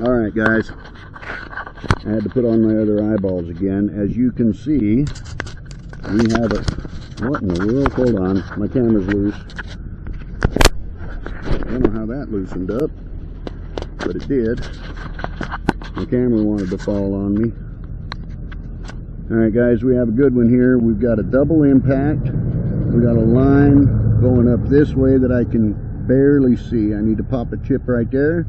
Alright guys, I had to put on my other eyeballs again. As you can see, we have a... What in the world? Hold on, my camera's loose. I don't know how that loosened up, but it did. My camera wanted to fall on me. Alright guys, we have a good one here. We've got a double impact. We got a line going up this way that I can barely see. I need to pop a chip right there,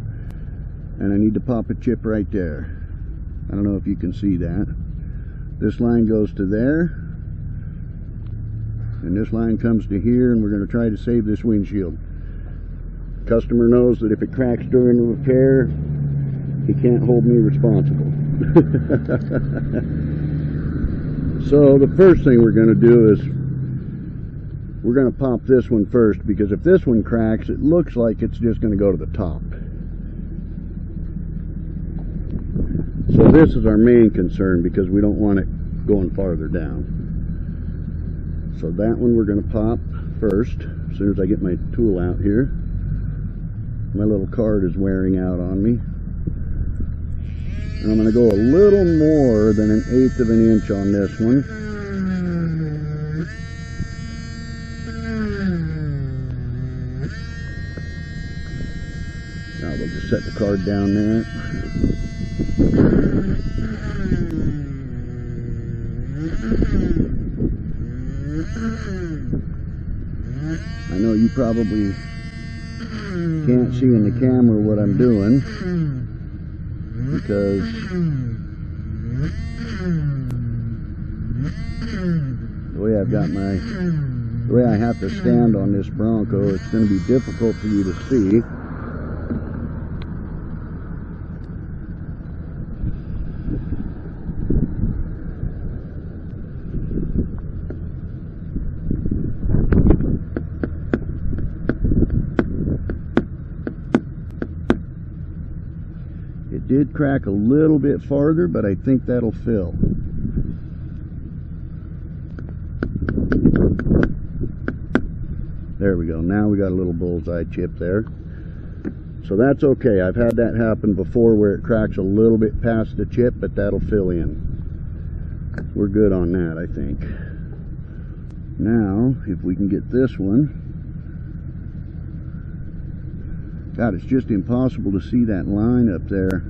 and I need to pop a chip right there. I don't know if you can see that. This line goes to there, and this line comes to here, and we're going to try to save this windshield. Customer knows that if it cracks during the repair, he can't hold me responsible. So the first thing we're going to do is we're going to pop this one first, because if this one cracks, it looks like it's just going to go to the top. So this is our main concern, because we don't want it going farther down. So that one we're going to pop first, as soon as I get my tool out here. My little card is wearing out on me. And I'm going to go a little more than 1/8 of an inch on this one. Now we'll just set the card down there. I know you probably can't see in the camera what I'm doing, because the way I've got the way I have to stand on this Bronco, it's going to be difficult for you to see. It did crack a little bit farther, but I think that'll fill. There we go. Now we got a little bullseye chip there. So that's okay. I've had that happen before where it cracks a little bit past the chip, but that'll fill in. We're good on that, I think. Now, if we can get this one. God, it's just impossible to see that line up there.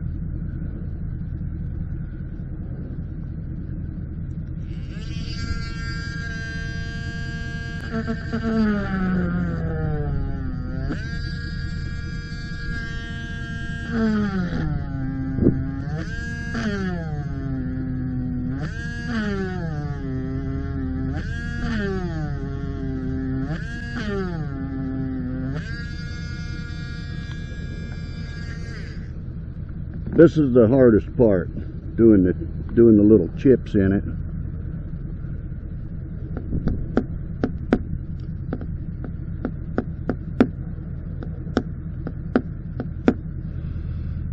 This is the hardest part, doing the little chips in it.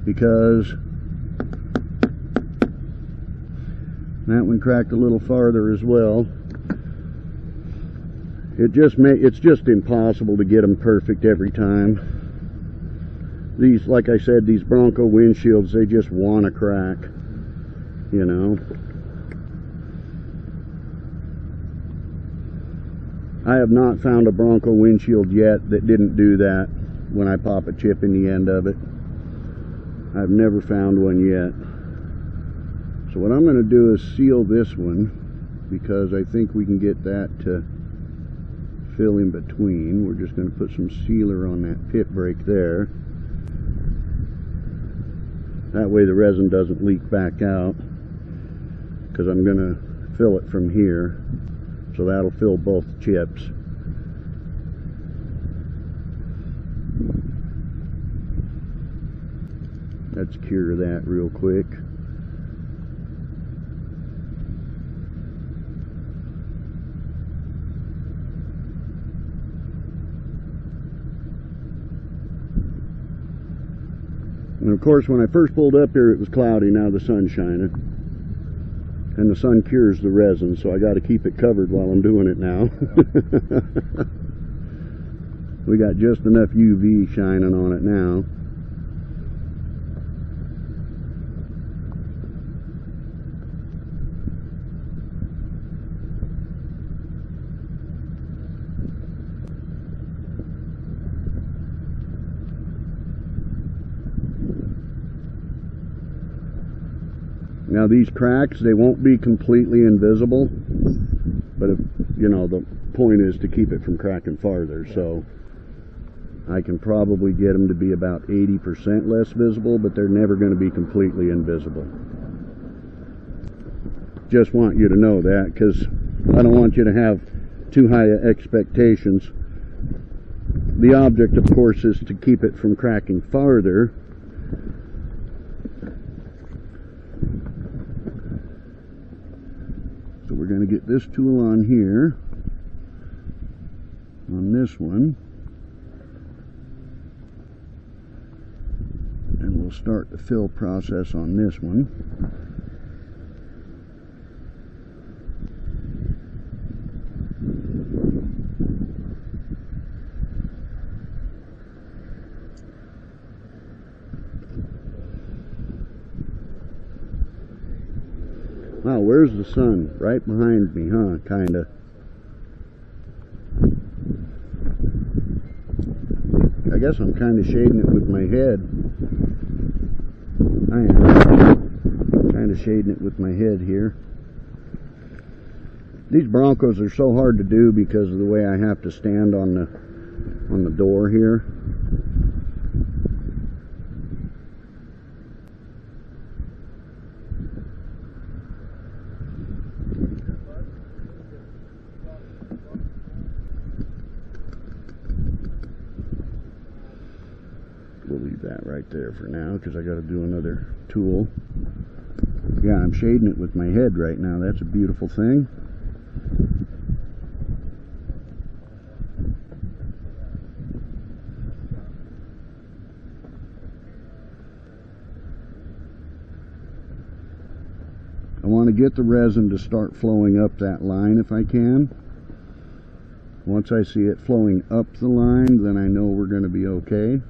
Because that one cracked a little farther as well. It's just impossible to get them perfect every time. These, like I said, these Bronco windshields, they just want to crack, you know. I have not found a Bronco windshield yet that didn't do that when I pop a chip in the end of it. I've never found one yet. So what I'm going to do is seal this one, because I think we can get that to fill in between. We're just going to put some sealer on that pit brake there. That way the resin doesn't leak back out, because I'm going to fill it from here. So that'll fill both chips. Let's cure that real quick. And of course, when I first pulled up here, it was cloudy. Now the sun's shining, and the sun cures the resin, so I got to keep it covered while I'm doing it now. We got just enough UV shining on it now. Now these cracks, they won't be completely invisible, but if, you know, the point is to keep it from cracking farther. So I can probably get them to be about 80% less visible, but they're never going to be completely invisible. Just want you to know that, because I don't want you to have too high expectations. The object, of course, is to keep it from cracking farther. So we're going to get this tool on here, on this one, and we'll start the fill process on this one. Wow, where's the sun? Right behind me, huh? Kinda. I guess I'm kind of shading it with my head. I am kind of shading it with my head here. These Broncos are so hard to do because of the way I have to stand on the door here. We'll leave that right there for now because I got to do another tool. Yeah, I'm shading it with my head right now. That's a beautiful thing. I want to get the resin to start flowing up that line if I can. Once I see it flowing up the line, then I know we're going to be okay.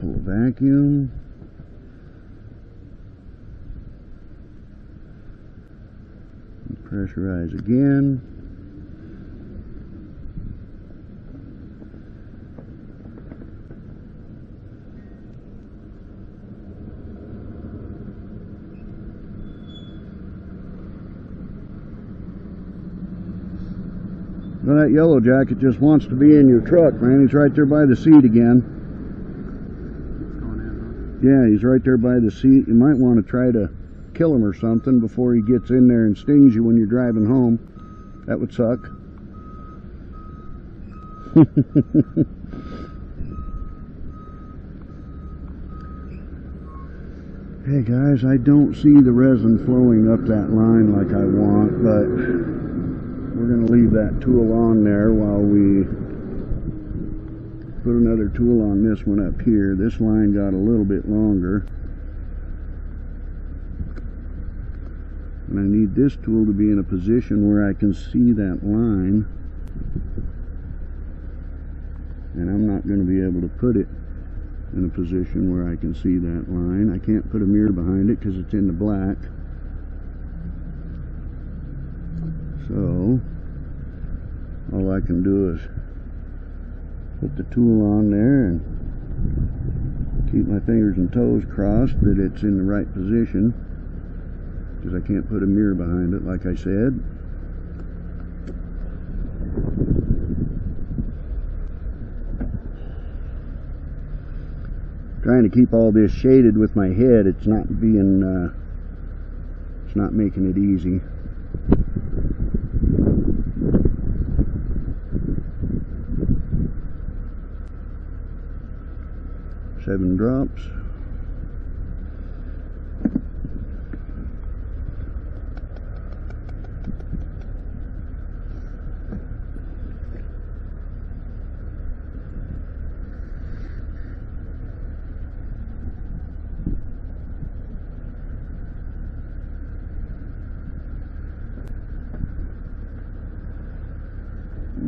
Pull vacuum. Pressurize again. Well, that yellow jacket just wants to be in your truck, man. He's right there by the seat again. Yeah, he's right there by the seat. You might want to try to kill him or something before he gets in there and stings you when you're driving home. That would suck. Hey guys, I don't see the resin flowing up that line like I want, but we're going to leave that tool on there while we put another tool on this one up here. This line got a little bit longer. And I need this tool to be in a position where I can see that line. And I'm not going to be able to put it in a position where I can see that line. I can't put a mirror behind it because it's in the black. So all I can do is put the tool on there and keep my fingers and toes crossed that it's in the right position, because I can't put a mirror behind it like I said. Trying to keep all this shaded with my head, it's not making it easy. Seven drops.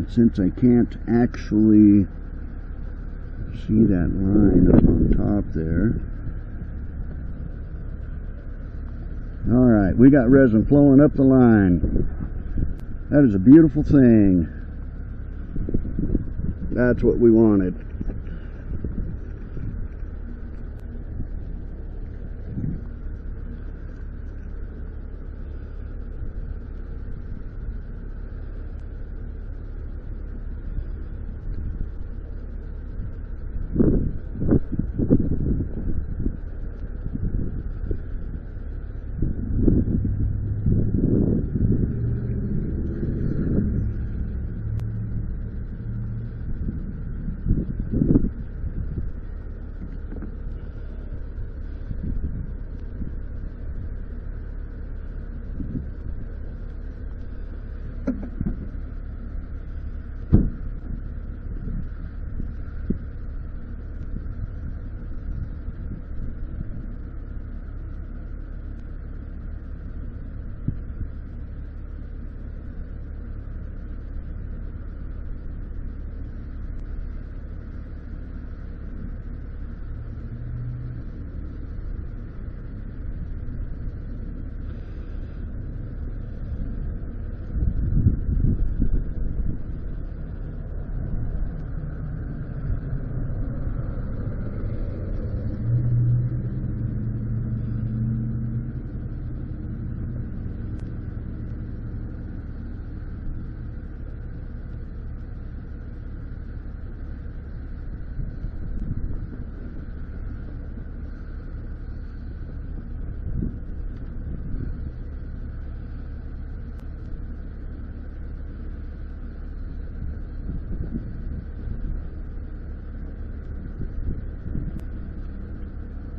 since I can't actually see that line up on top there. Alright, we got resin flowing up the line. That is a beautiful thing. That's what we wanted.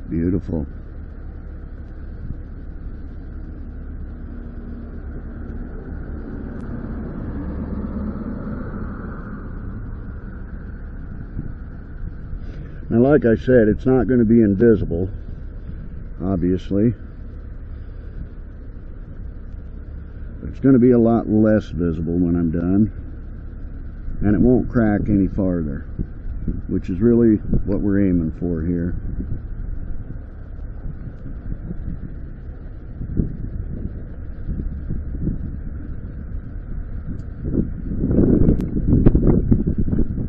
Beautiful. Now, like I said, it's not going to be invisible, obviously, but it's going to be a lot less visible when I'm done, and it won't crack any farther, which is really what we're aiming for here.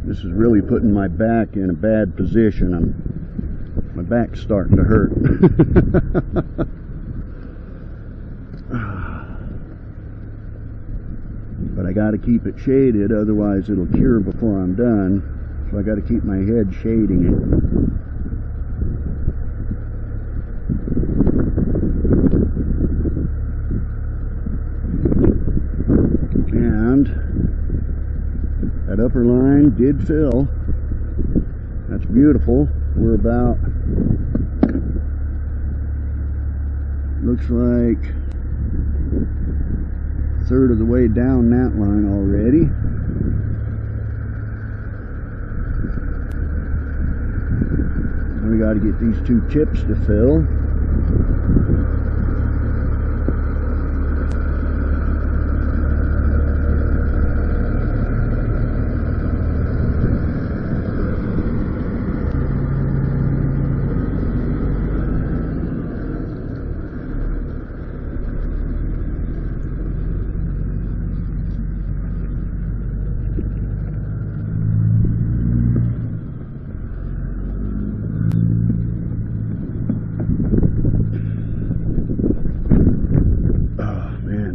This is really putting my back in a bad position. My back's starting to hurt. But I got to keep it shaded, otherwise it'll cure before I'm done. So I got to keep my head shading it. And that upper line did fill. That's beautiful. We're about, looks like a third of the way down that line already. And we got to get these two tips to fill.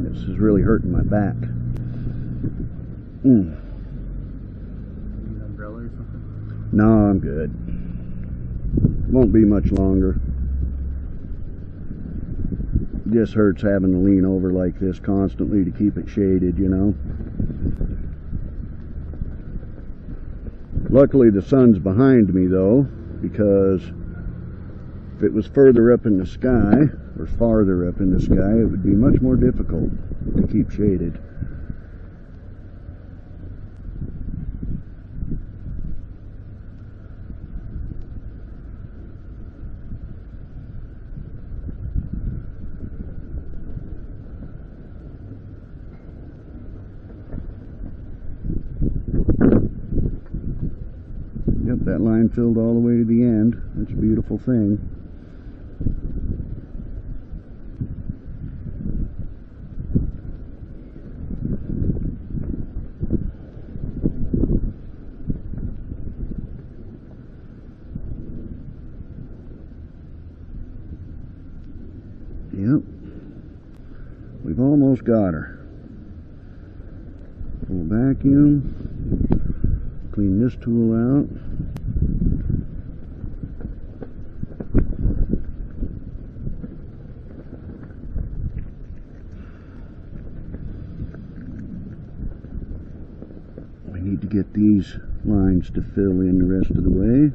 This is really hurting my back. Need an umbrella or something? No, I'm good. Won't be much longer. Just hurts having to lean over like this constantly to keep it shaded, you know. Luckily the sun's behind me though, because if it was further up in the sky, or farther up in the sky, it would be much more difficult to keep shaded. that line filled all the way to the end. That's a beautiful thing. Yep, we've almost got her. Full vacuum, clean this tool out. We need to get these lines to fill in the rest of the way.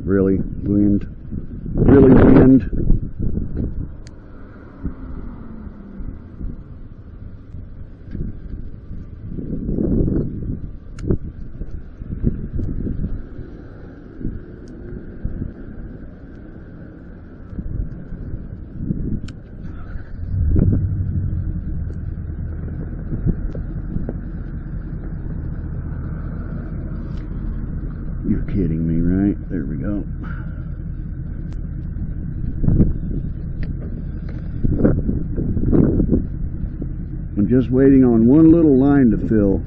Really, wind. Really, wind. You're kidding me, right? There we go. I'm just waiting on one little line to fill.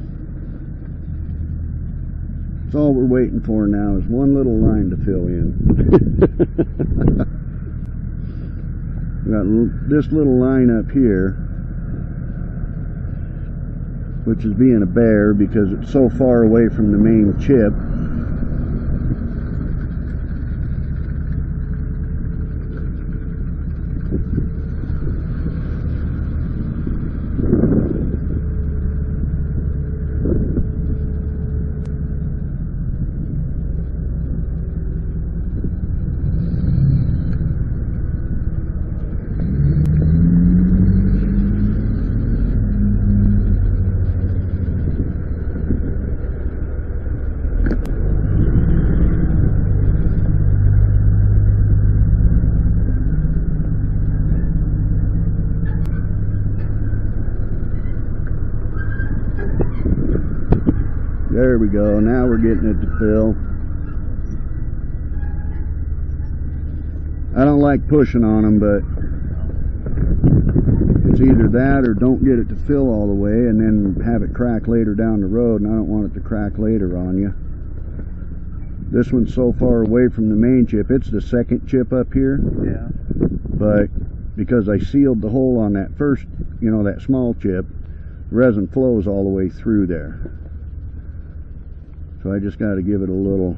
That's all we're waiting for now, is one little line to fill in. We got this little line up here, which is being a bear because it's so far away from the main chip. There we go, now we're getting it to fill. I don't like pushing on them, but it's either that or don't get it to fill all the way and then have it crack later down the road, and I don't want it to crack later on you. This one's so far away from the main chip. It's the second chip up here. Yeah. But because I sealed the hole on that first, you know, that small chip, resin flows all the way through there. So I just got to give it a little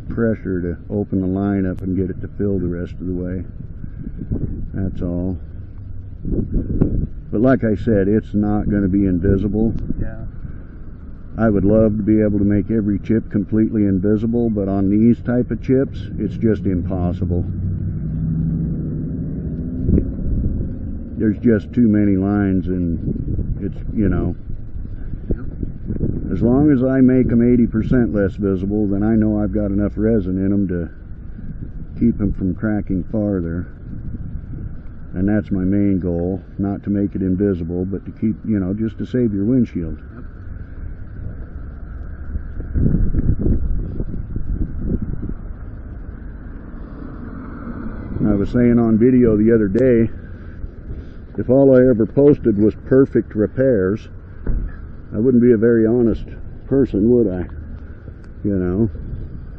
pressure to open the line up and get it to fill the rest of the way. That's all. But like I said, it's not going to be invisible. Yeah. I would love to be able to make every chip completely invisible, but on these type of chips, it's just impossible. There's just too many lines, and it's, you know, as long as I make them 80% less visible, then I know I've got enough resin in them to keep them from cracking farther. And that's my main goal, not to make it invisible, but to keep, you know, just to save your windshield. I was saying on video the other day, if all I ever posted was perfect repairs, I wouldn't be a very honest person, would I? You know,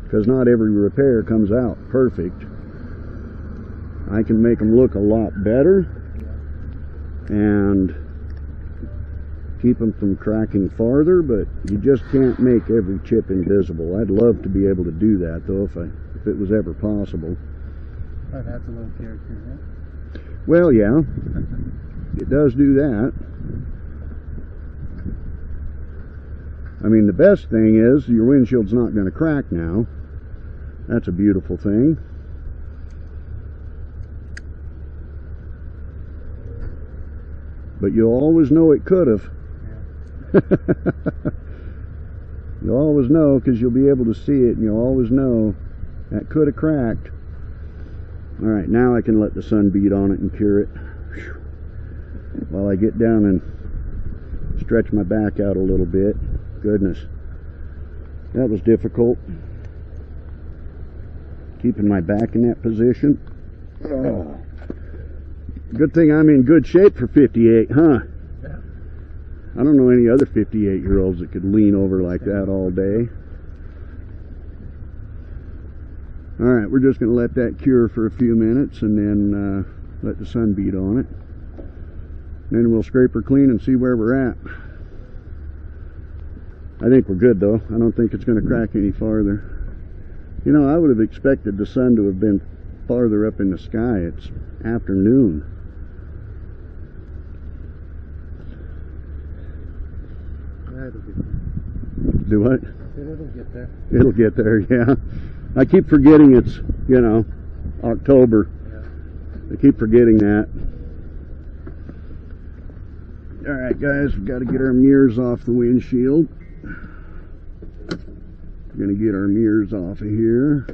because not every repair comes out perfect. I can make them look a lot better and keep them from cracking farther, but you just can't make every chip invisible. I'd love to be able to do that, though, if it was ever possible. Oh, that's a little character, huh? Well, yeah, it does do that. I mean, the best thing is your windshield's not going to crack now. That's a beautiful thing. But you'll always know it could have. Yeah. You'll always know, because you'll be able to see it, and you'll always know that could have cracked. Alright, now I can let the sun beat on it and cure it. Whew. While I get down and stretch my back out a little bit. Goodness, that was difficult. Keeping my back in that position. Oh. Good thing I'm in good shape for 58, huh? Yeah. I don't know any other 58-year-olds that could lean over like that all day. Alright, we're just going to let that cure for a few minutes and then let the sun beat on it. Then we'll scrape her clean and see where we're at. I think we're good though. I don't think it's going to crack any farther. You know, I would have expected the sun to have been farther up in the sky. It's afternoon. It'll get there. Do what? It'll get there. It'll get there, yeah. I keep forgetting it's, you know, October. Yeah. I keep forgetting that. Alright guys, we've got to get our mirrors off the windshield. We're going to get our mirrors off of here.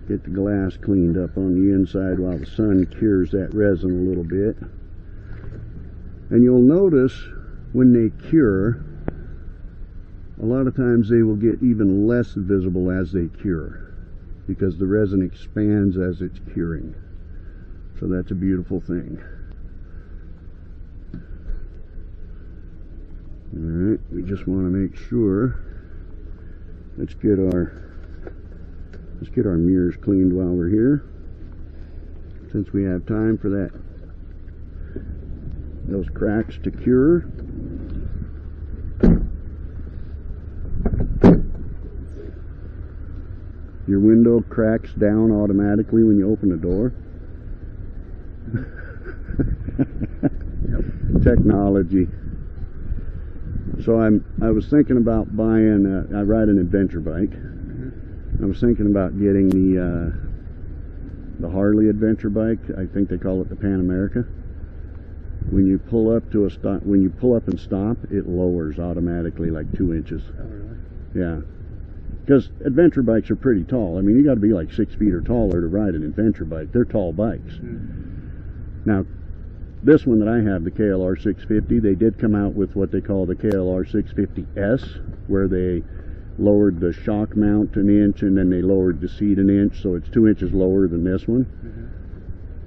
Get the glass cleaned up on the inside while the sun cures that resin a little bit. And you'll notice when they cure, a lot of times they will get even less visible as they cure, because the resin expands as it's curing. So that's a beautiful thing. Alright, we just want to make sure. Let's get our mirrors cleaned while we're here, since we have time for those cracks to cure. Your window cracks down automatically when you open the door. Yep. Technology. So I was thinking about buying. I ride an adventure bike. I was thinking about getting the Harley adventure bike. I think they call it the Pan America. When you pull up to a stop, when you pull up and stop, it lowers automatically like 2 inches. Oh, really? Yeah, because adventure bikes are pretty tall. I mean, you got to be like 6 feet or taller to ride an adventure bike. They're tall bikes. Now, this one that I have, the KLR 650, they did come out with what they call the KLR 650S, where they lowered the shock mount an inch and then they lowered the seat an inch, so it's 2 inches lower than this one.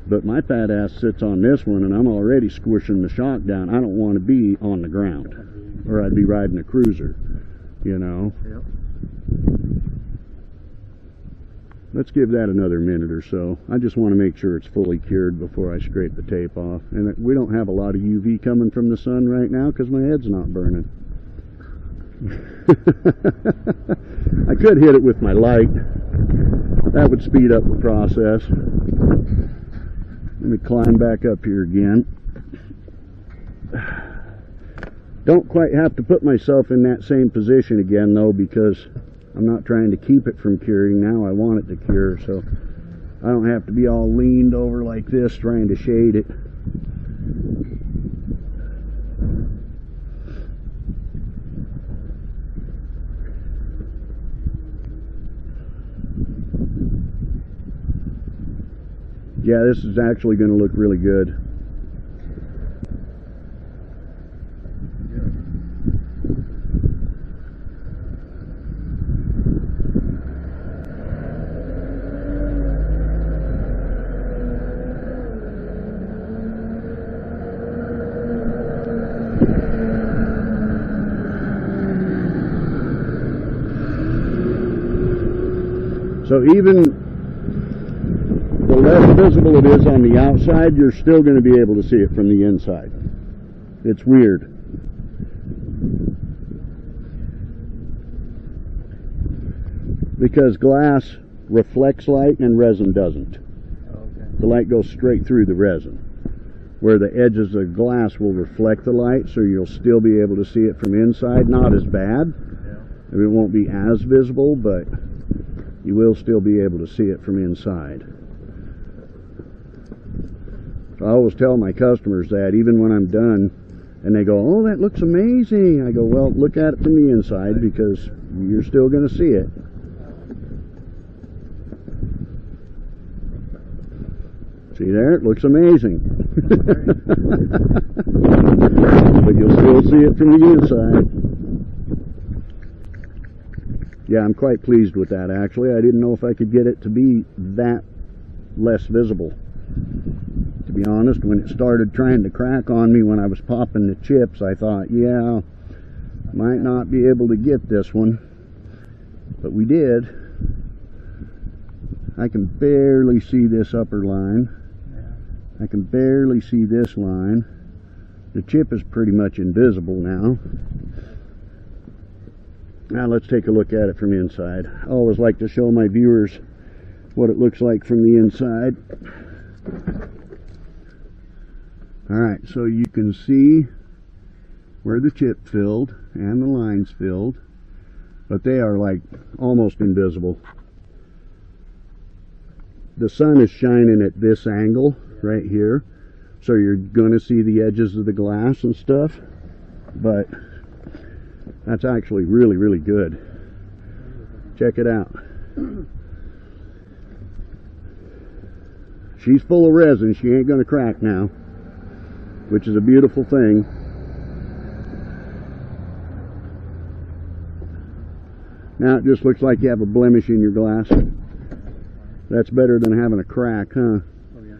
But my fat ass sits on this one and I'm already squishing the shock down. I don't want to be on the ground, or I'd be riding a cruiser, you know. Yep. Let's give that another minute or so. I just want to make sure it's fully cured before I scrape the tape off. And we don't have a lot of UV coming from the sun right now because my head's not burning. I could hit it with my light. That would speed up the process. Let me climb back up here again. Don't quite have to put myself in that same position again though, because I'm not trying to keep it from curing. Now I want it to cure, so I don't have to be all leaned over like this trying to shade it. Yeah, this is actually going to look really good. So even the less visible it is on the outside, you're still going to be able to see it from the inside. It's weird. Because glass reflects light and resin doesn't. Okay. The light goes straight through the resin, where the edges of glass will reflect the light, so you'll still be able to see it from inside. Not as bad. Yeah. It won't be as visible, but you will still be able to see it from inside. I always tell my customers that, even when I'm done, and they go, "Oh, that looks amazing." I go, "Well, look at it from the inside, because you're still going to see it." See there? It looks amazing. But you'll still see it from the inside. Yeah, I'm quite pleased with that, actually. I didn't know if I could get it to be that less visible. To be honest, when it started trying to crack on me when I was popping the chips, I thought, yeah, might not be able to get this one. But we did. I can barely see this upper line. I can barely see this line. The chip is pretty much invisible now. Now let's take a look at it from inside. I always like to show my viewers what it looks like from the inside. Alright, so you can see where the chip filled and the lines filled, but they are like almost invisible. The sun is shining at this angle right here, so you're going to see the edges of the glass and stuff, but that's actually really, really good. Check it out. She's full of resin. She ain't going to crack now, which is a beautiful thing. Now it just looks like you have a blemish in your glass. That's better than having a crack, huh? Oh, yeah.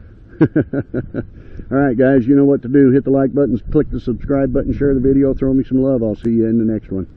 Alright guys, you know what to do. Hit the like button, click the subscribe button, share the video, throw me some love. I'll see you in the next one.